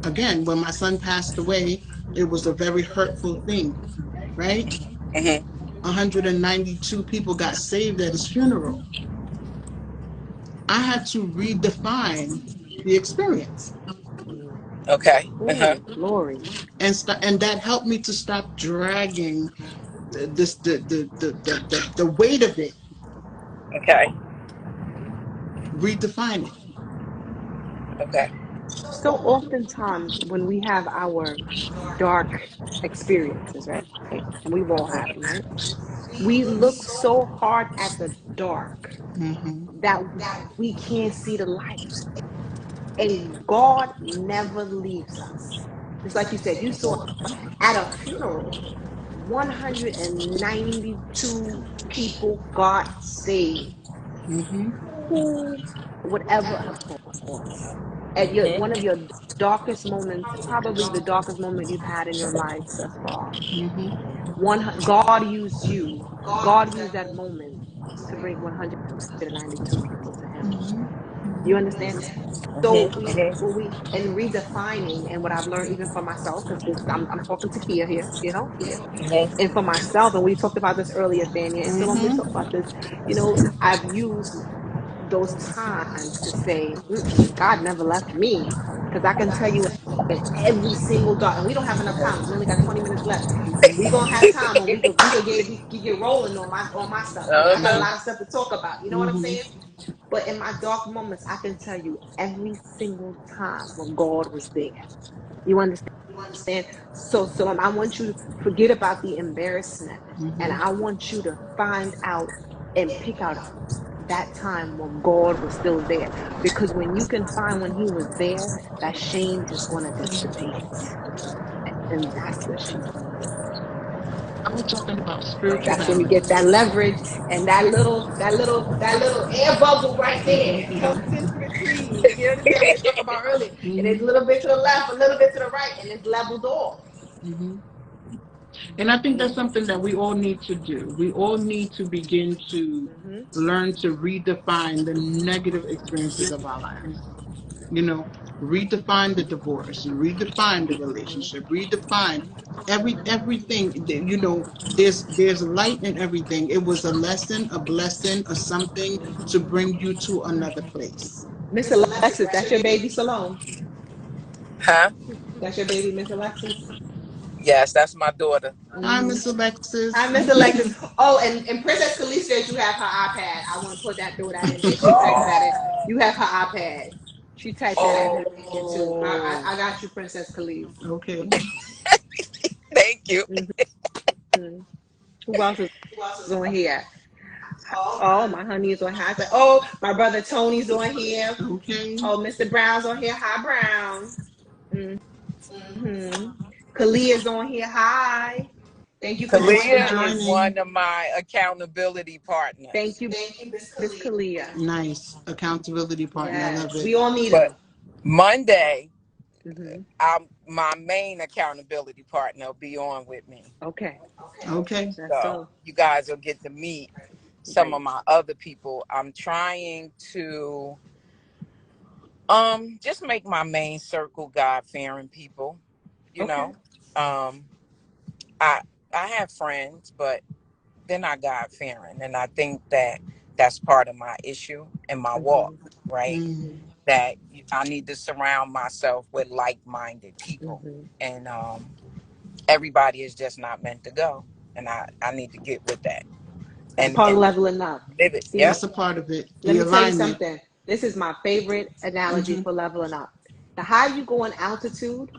again, when my son passed away, it was a very hurtful thing, right? Hmm. 192 people got saved at his funeral. I had to redefine the experience, Mm. Okay. Uh-huh. Oh, glory. and that helped me to stop dragging this the weight of it. Okay. Redefine it. Okay. So oftentimes when we have our dark experiences, right? And we've all had them, right? We look so hard at the dark Mm-hmm. that we can't see the light. And God never leaves us. Just like you said, you saw at a funeral, 192 people got saved. Mm-hmm. Who would ever have thought? At one of your darkest moments, probably the darkest moment you've had in your life thus far. Mm-hmm. God used you. God used that moment to bring 192 people to Him. Mm-hmm. You understand? So Hmm. we and redefining, and what I've learned even for myself, because I'm talking to Kia here, Kia, Hmm. and for myself, and we talked about this earlier, Thania, and Simone, we Mm-hmm. talked about this. I've used those times to say, God never left me. Because I can tell you in every single dark, and we don't have enough time. We only got 20 minutes left. We gonna have time when we could get rolling on my stuff, because I got a Uh-huh. lot of stuff to talk about. You know what I'm Mm-hmm. saying? But in my dark moments, I can tell you every single time when God was there. You understand? So I want you to forget about the embarrassment, and Mm-hmm. I want you to find out and pick out that time when God was still there. Because when you can find when He was there, that shame is going to dissipate. And that's what she needed. I'm talking about spiritual That's when you balance. get that leverage, and that little air bubble right there Mm-hmm. comes in between. You understand what we talked about earlier? And it's a little bit to the left, a little bit to the right, and it's leveled off. Mm-hmm. And I think that's something that we all need to do. We all need to begin to Mm-hmm. learn to redefine the negative experiences of our lives. You know, redefine the divorce, redefine the relationship, redefine everything. You know, there's light in everything. It was a lesson, a blessing, or something to bring you to another place. Miss Alexis, that's your baby Salome. Huh? That's your baby, Miss Alexis. Yes, that's my daughter. Hi, Mm-hmm. Miss Alexis. Hi, Miss Alexis. Oh, and Princess Khalees says you have her iPad. I want to throw that in there. She typed that in. You have her iPad. She typed that in here too. Oh, I got you, Princess Khalees. okay. Thank you. Mm-hmm. Who else is on here? Oh, my honey is on here. I said, oh, my brother Tony's on here. Okay. Oh, Mr. Brown's on here. Hi, Brown. Mm-hmm. Kalia's on here. Hi. Thank you for Thanks for joining Kalia us. is joining. one of my accountability Thank partners. you, Miss Kalia. Nice accountability partner. I Yes, love it. we all need But them. Monday, Mm-hmm. my main accountability partner will be on with me. Okay, Okay. that's So so you guys will get to meet some of right. my other people. I'm trying to just make my main circle God fearing people. You Okay. know. Um I I have friends, but they're not God fearing. And I think that that's part of my issue in my walk, Mm-hmm. right? Mm-hmm. That I need to surround myself with like minded people. Mm-hmm. And everybody is just not meant to go. And I need to get with that That's part of and leveling up. live it. See, Yep. That's a part of it. let The me tell you alignment. something. This is my favorite analogy Mm-hmm. for leveling up. The higher you go in altitude,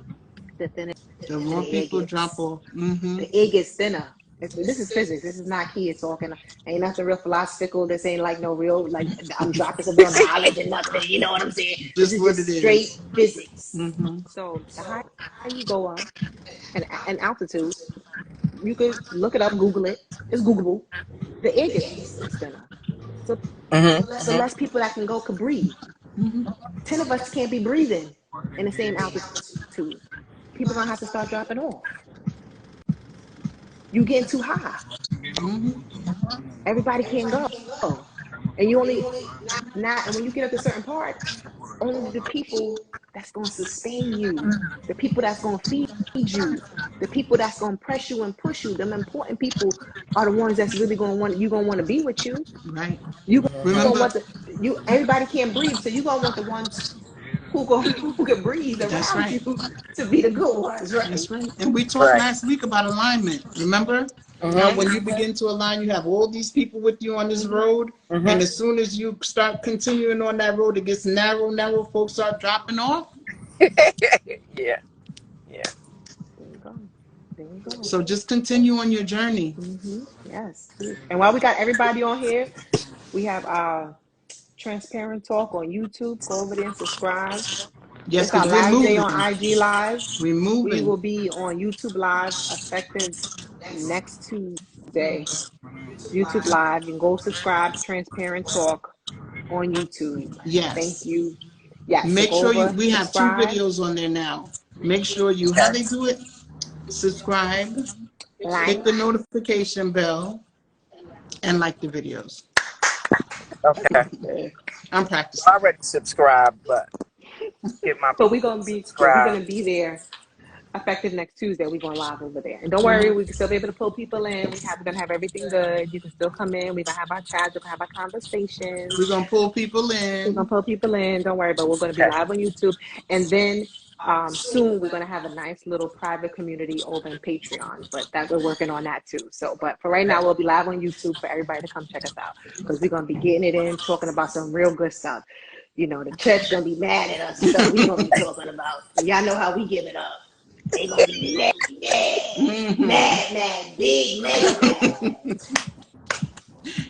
the thinner The more the air people drop gets. off. Mm-hmm. The air gets thinner. This is physics. This is not kids talking. Ain't nothing real philosophical. This ain't like no real, like, I'm dropping some real knowledge and nothing. You know what I'm saying? This Just is what it just straight is. physics. Mm-hmm. So the higher you go up and altitude, you could look it up, Google it. It's Googleable. The air gets thinner. So the Mm-hmm. less people that can go could breathe. Mm-hmm. 10 of us can't be breathing in the same altitude. People are gonna have to start dropping off. You getting too high. Mm-hmm. Everybody can't go. And you only not, and when you get up to certain parts, only the people that's gonna sustain you, the people that's gonna feed you, the people that's gonna press you and push you, them important people are the ones that's really gonna want to be with you. Right. You gonna Remember, want everybody can't breathe, so you gonna want the ones who can breathe that's around right. you to be the good ones, right? That's right. And we talked Right. last week about alignment. Remember how Mm-hmm. when you begin to align, you have all these people with you on this Mm-hmm. road. And Mm-hmm. as soon as you start continuing on that road, it gets narrow, folks start dropping off. Yeah. Yeah. There you go. There you go. So just continue on your journey. Yes. And while we got everybody on here, we have our Transparent Talk on YouTube. Go over there and subscribe. Yes, This our because we're last day on moving. IG Live. We're We moving. will be on YouTube Live effective next Tuesday. YouTube Live. You can go subscribe, Transparent Talk on YouTube. Thank Yes. you. Yes. So Make go sure over, we have 2 subscribe, videos on there now. Make sure you, how they Yes. do it? Subscribe, hit like. the notification bell, and like the videos. Okay. I'm I practicing. already subscribed, but get my But we're people to gonna be subscribe. there effective next Tuesday, we're going live over there. And don't worry, we can still be able to pull people in. We're gonna have everything good. You can still come in. We're gonna have our chats. We're gonna have our conversations. We're gonna pull people We're gonna in. pull people in. Don't worry, but we're gonna be Okay. live on YouTube, and then soon we're gonna have a nice little private community over in Patreon. But that we're working on that too. So, but for right now, we'll be live on YouTube for everybody to come check us out because we're gonna be getting it in, talking about some real good stuff. You know, the church gonna be mad at us. So we gonna be talking about. Y'all know how we give it up. They gonna be mad, big mad.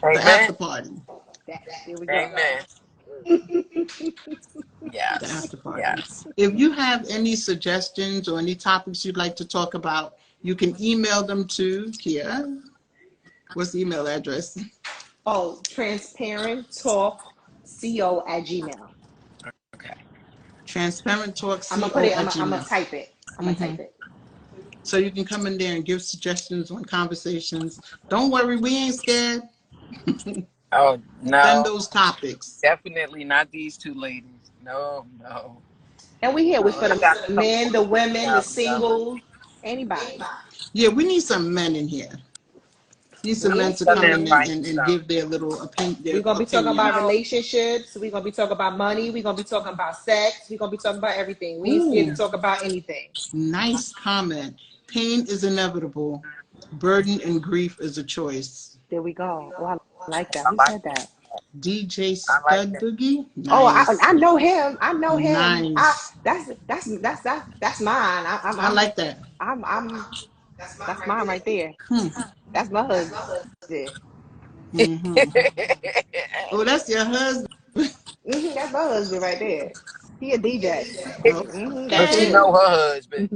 The after Amen. party. Here we go. Amen. The Yes. after party. Yes. If you have any suggestions or any topics you'd like to talk about, you can email them to Kia. What's the email address? Oh, transparenttalkco@gmail. Okay. transparenttalkco I'm gonna put it. at I'm gonna gmail. type it. I'm gonna type it. So you can come in there and give suggestions on conversations. Don't worry, we ain't scared. Oh no. Send those topics. Definitely not these two ladies. No, no. And we here. We for I got the men, the women, the no, no. singles, anybody. Yeah, we need some men in here. Need some We men ain't to come in scared. and give their little opinion. We're gonna be talking about No. relationships. We're gonna be talking about money. We're gonna be talking about sex. We're gonna be talking about everything. We ain't scared to Ooh, talk about anything. nice comment. Pain is inevitable. Burden and grief is a choice. There we go. Oh, I like that. I Who like said that? DJ I like Stud that. Boogie. Oh, Nice. I know him. I know him. Nice. That's mine. I like that. I'm that's mine right there. Hmm. That's my husband. Mm-hmm. Oh, that's your husband. That's my husband right there. He a DJ. But That's she Okay. him. know her husband.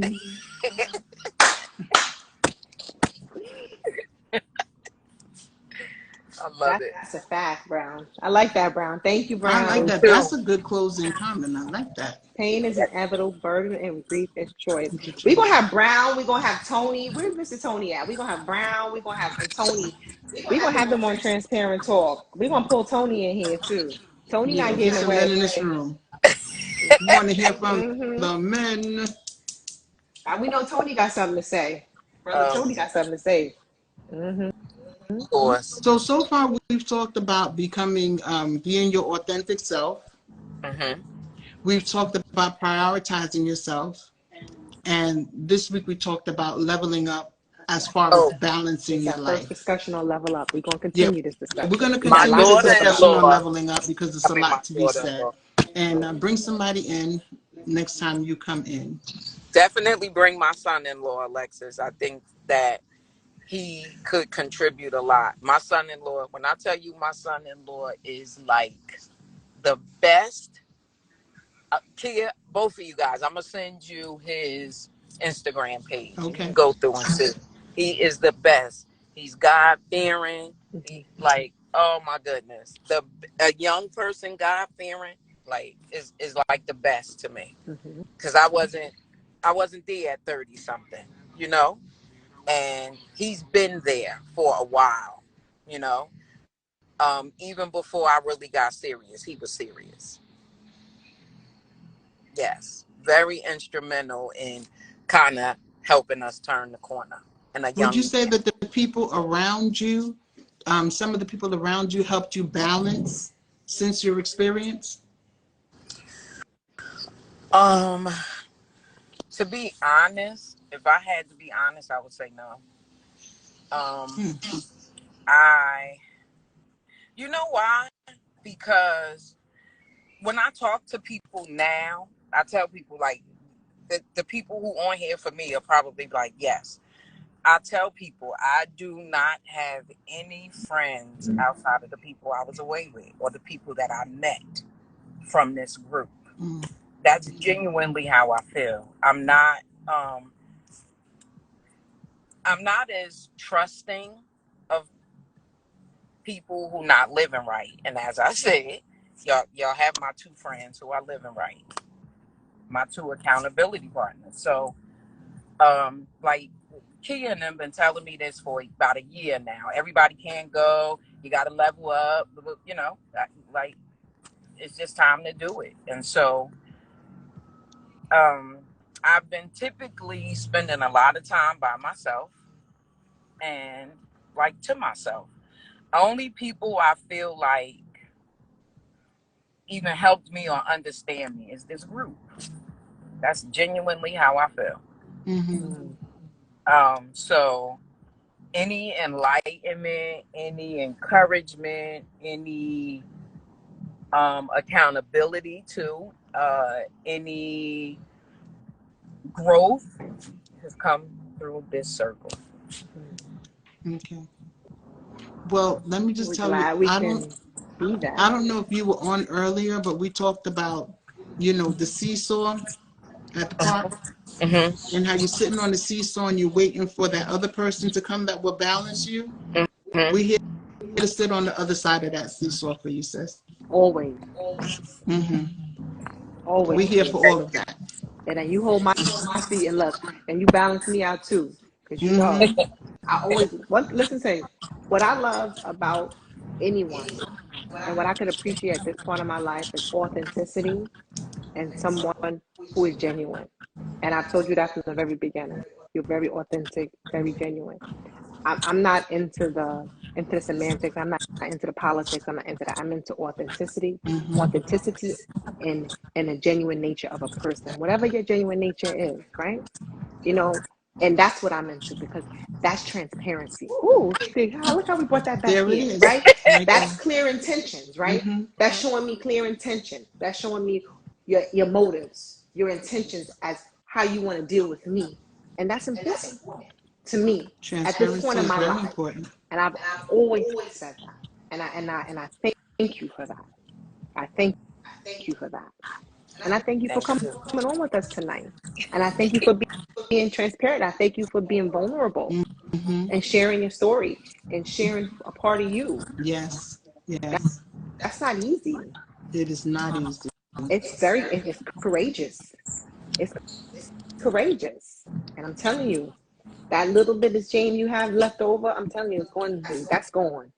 I love it. That's a fact, Brown. I like that, Brown. Thank you, I like Brown. that. Too. That's a good closing comment. I like that. Pain is inevitable, burden and grief is choice. We're gonna have Brown, we're gonna have Tony. Where's Mr. Tony at? We're gonna have Brown, we're gonna have and Tony. We're gonna have them on Transparent Talk. We're gonna pull Tony in here too. Tony Yeah, not get getting some men away. in this room. We want to hear from the men. We know Tony got something to say. Brother Of Tony got something to say. Mm-hmm. course. So far we've talked about becoming, being your authentic self. Mm-hmm. We've talked about prioritizing yourself. And this week we talked about leveling up as far as Oh, balancing It's your our first life. discussion on level up. We're gonna Yeah, continue this we're discussion. going to We got my continue lots the of good discussion on daughter-in-law. leveling up because it's I a mean, my lot to be said. daughter-in-law. And bring somebody in next time you come in. Definitely bring my son-in-law, Alexis. I think that he could contribute a lot. My son-in-law, when I tell you my son-in-law is like the best. Kia, both of you guys, I'm going to send you his Instagram page. And you can Okay. go through and see. He is the best. He's God-fearing. He, like, oh my goodness. A young person God-fearing, like, is like the best to me. Mm-hmm. Because I wasn't there at 30 something, you know, and he's been there for a while, you know. Even before I really got serious, he was serious. Yes, very instrumental in kind of helping us turn the corner. And a Would you young say that the people around you, some of the people around you helped you balance since your experience? um to be honest, if I had to be honest, I would say no. Um, I, you know why? Because when I talk to people now, I tell people like the people who on here for me are probably like, yes. I tell people I do not have any friends outside of the people I was away with or the people that I met from this group. That's genuinely how I feel. I'm not as trusting of people who not living right. And as I said, y'all have my two friends who are living right, my two accountability partners. So, like Kia and them been telling me this for about a year now. Everybody can't go. You got to level up. You know, like it's just time to do it. And so, I've been typically spending a lot of time by myself and like to myself. Only people I feel like even helped me or understand me is this group. That's genuinely how I feel. Mm-hmm. Mm. So any enlightenment, any encouragement, any accountability to any growth has come through this circle. Okay. Well, let me just We're tell you, glad we can be that. I don't know if you were on earlier, but we talked about, the seesaw at the park, Mm-hmm. and how you're sitting on the seesaw and you're waiting for that other person to come that will balance you. Mm-hmm. We're here to sit on the other side of that seesaw for you, sis. Always, Mm-hmm. always. We're here for all of that. And then you hold my feet and look, and you balance me out too, because Mm-hmm. I always listen. Say what I love about anyone, and what I could appreciate at this point of my life is authenticity and someone who is genuine. And I've told you that from the very beginning. You're very authentic, very genuine. I'm not into the semantics. I'm not into the politics. I'm not into that. I'm into Mm-hmm. authenticity, and the genuine nature of a person. Whatever your genuine nature is, right? You know, and that's what I'm into, because that's transparency. Ooh, see, look how we brought that back There it here, is, right? right That's there. clear intentions, right? Mm-hmm. That's showing me clear intention. That's showing me your motives, your intentions as how you want to deal with me. And that's important to me at this point Transparency in is my very life. important. And I've always said that. And I thank you for that. I thank you for that. And I thank you for Thank coming you. on with us tonight. And I thank you for being transparent. I thank you for being vulnerable Mm-hmm. and sharing your story and sharing a part of you. Yes, That, yes. that's not easy. It is not easy. It's courageous. It's courageous. And I'm telling you, that little bit of shame you have left over, I'm telling you, that's gone.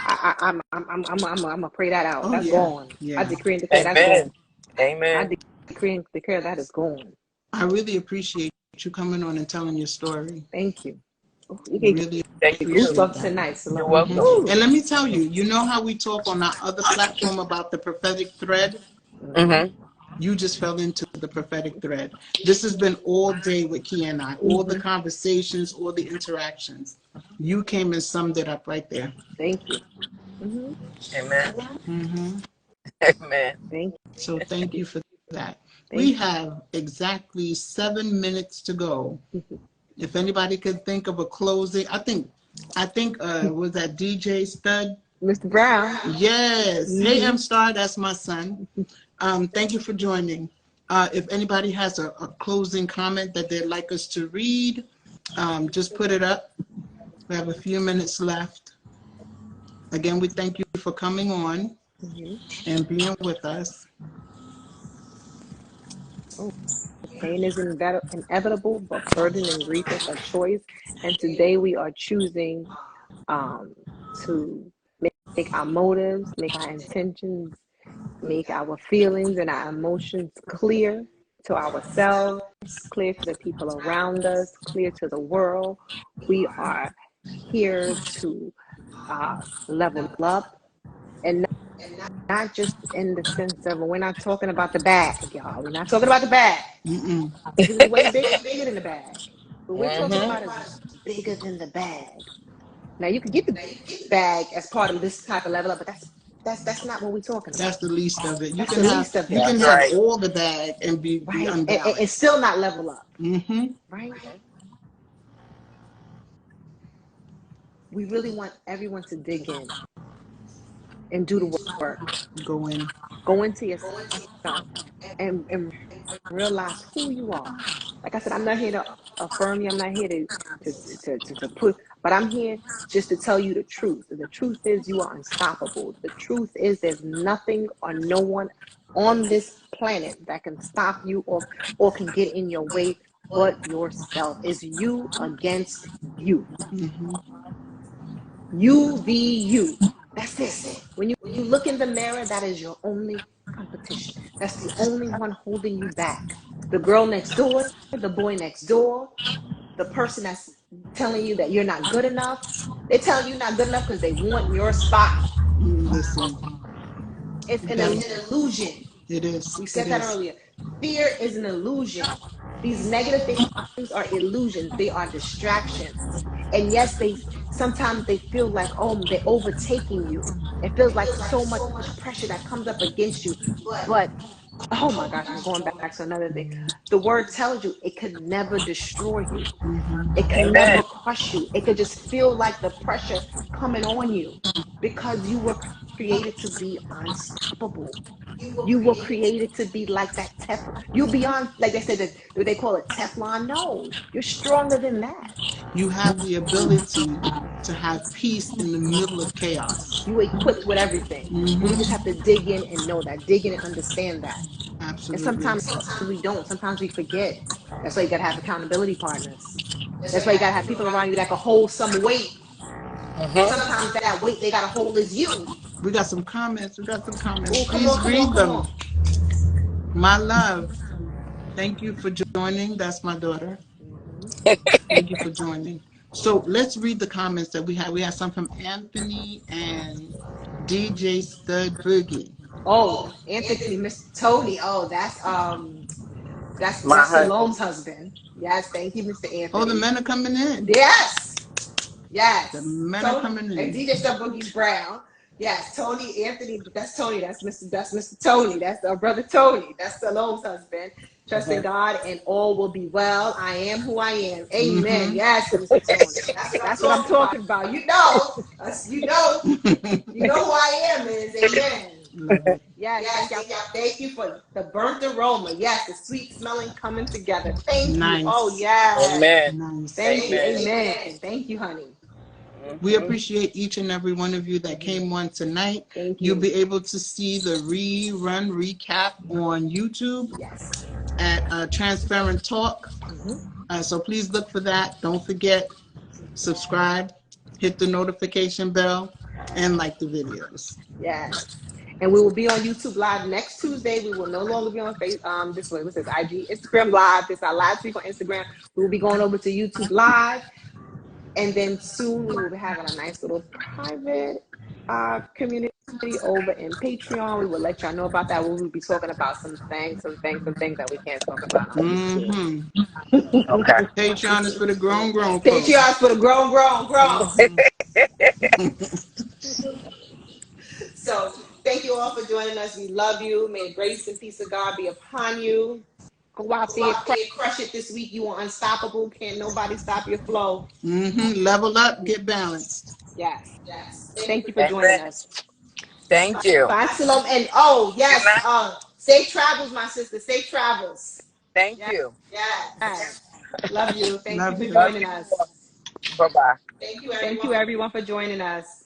I'm gonna pray that out. Oh That's yeah, gone. I yeah. decree and declare that's Amen. gone. I Amen. decree and declare that is gone. I really appreciate you coming on and telling your story. Thank you. You can Really Thank get you. appreciate goosebumps that. tonight, You're Salome. Hmm. welcome. Ooh. And let me tell you, you know how we talk on our other platform about the prophetic thread? Mm-hmm. Mm-hmm. You just fell into the prophetic thread. This has been all day with Kia and I, all the Mm-hmm. conversations, all the interactions. You came and summed it up right there. Thank you. Mm-hmm. Amen. Hmm. Amen. Thank So thank you. you for that. We Thank have exactly 7 minutes to go. you. If anybody could think of a closing, I think was that DJ Stud? Mr. Brown. Yes. Hey Mm-hmm. M Star, that's my son. Thank you for joining. If anybody has a closing comment that they'd like us to read, just put it up. We have a few minutes left. Again, we thank you for coming on Mm-hmm. and being with us. Oh, pain is inevitable, but burden and grief is a choice. And today we are choosing um, to make our motives, make our intentions, make our feelings and our emotions clear to ourselves, clear to the people around us, clear to the world. We are here to level up, and not just in the sense of, we're not talking about the bag, y'all. We're not talking about the bag, Mm-mm. because it's way bigger than the bag. What we're talking Mm-hmm. about is bigger than the bag. Now you can get the bag as part of this type of level up, but that's not what we're talking That's about. the least of it. You That's can the have least of you it, can That's have right. all the bag and be right? And unbalanced. still not level up, Mm-hmm. right? We really want everyone to dig in and do the work. Go in. Go into yourself and realize who you are. Like I said, I'm not here to affirm you. I'm not here to put, but I'm here just to tell you the truth. And the truth is you are unstoppable. The truth is there's nothing or no one on this planet that can stop you or can get in your way but yourself. It's you against you. Mm-hmm. You v you. That's it. When you look in the mirror, that is your only competition. That's the only one holding you back. the girl next door, the boy next door, the person that's telling you that you're not good enough. They're telling you not good enough because they want your spot. Listen, It's you an gotta, illusion. it is, We it said that is. earlier. Fear is an illusion. These negative things are illusions. They are distractions. And yes, they sometimes they feel like, oh, they're overtaking you. It feels like so much pressure that comes up against you. But oh my gosh, I'm going back to another thing. The word tells you it could never destroy you. It can never Amen. crush you. It could just feel like the pressure coming on you because you were created to be unstoppable. You were created to be like that Teflon. You beyond, like they said, that they call it Teflon. No, you're stronger than that. You have the ability to have peace in the middle of chaos. You equipped with everything. We just have to dig in and know that, dig in and understand that. And Absolutely. sometimes we don't. Sometimes we forget. That's why you gotta have accountability partners. That's why you gotta have people around you that can hold some weight. And Mm-hmm. sometimes that weight they gotta hold is you. We got some comments. We got some comments. Oh, come Please on, come on, read come them. on. My love, thank you for joining. That's my daughter. Thank you for joining. So let's read the comments that we have. We have some from Anthony and DJ Stud Boogie. Oh, Anthony, Mr. Tony. Oh, My that's husband. Salome's husband. Yes, thank you, Mr. Oh, the Anthony. men are coming in. Yes, The yes. men are Tony coming and in. DJ Star Boogie Brown. Yes, Tony Anthony. That's Tony. That's Mr. Tony. That's our brother Tony. That's Salome's husband. Trust in Mm-hmm. God, and all will be well. I am who I am. Amen. Mm-hmm. Yes, Mr. Tony. That's what I'm talking about. You know who I am is. Amen. Love it. Yes, thank you for the burnt aroma. Yes, the sweet smelling coming together. Thank you. Oh Nice. yes. Amen. Nice. Thank you. Amen. Amen. Thank you, honey. We Mm-hmm. appreciate each and every one of you that came on tonight. Thank You'll you. be able to see the rerun recap on YouTube Yes. at Transparent Talk. So please look for that. Don't forget, subscribe, hit the notification bell, and like the videos. Yes. And we will be on YouTube Live next Tuesday. We will no longer be on this way. What's this? IG, Instagram Live. This is our live stream on Instagram. We will be going over to YouTube Live. And then soon we will be having a nice little private community over in Patreon. We will let y'all know about that. We will be talking about some things that we can't talk about on YouTube. Okay. Patreon is for the grown folks. Patreon is for the grown. So thank you all for joining us. We love you. May the grace and peace of God be upon you. Go out there, crush it this week. You are unstoppable. Can't nobody stop your flow. Level up, get balanced. Yes. Thank you for joining Amen. us. Thank you. Bye, Shalom. And oh, Good yes, night. safe travels, my sister. Safe travels. Thank you. Yes. Love you. Thank you Love for you. Love joining you. us. Bye-bye. Thank you, everyone, for joining us.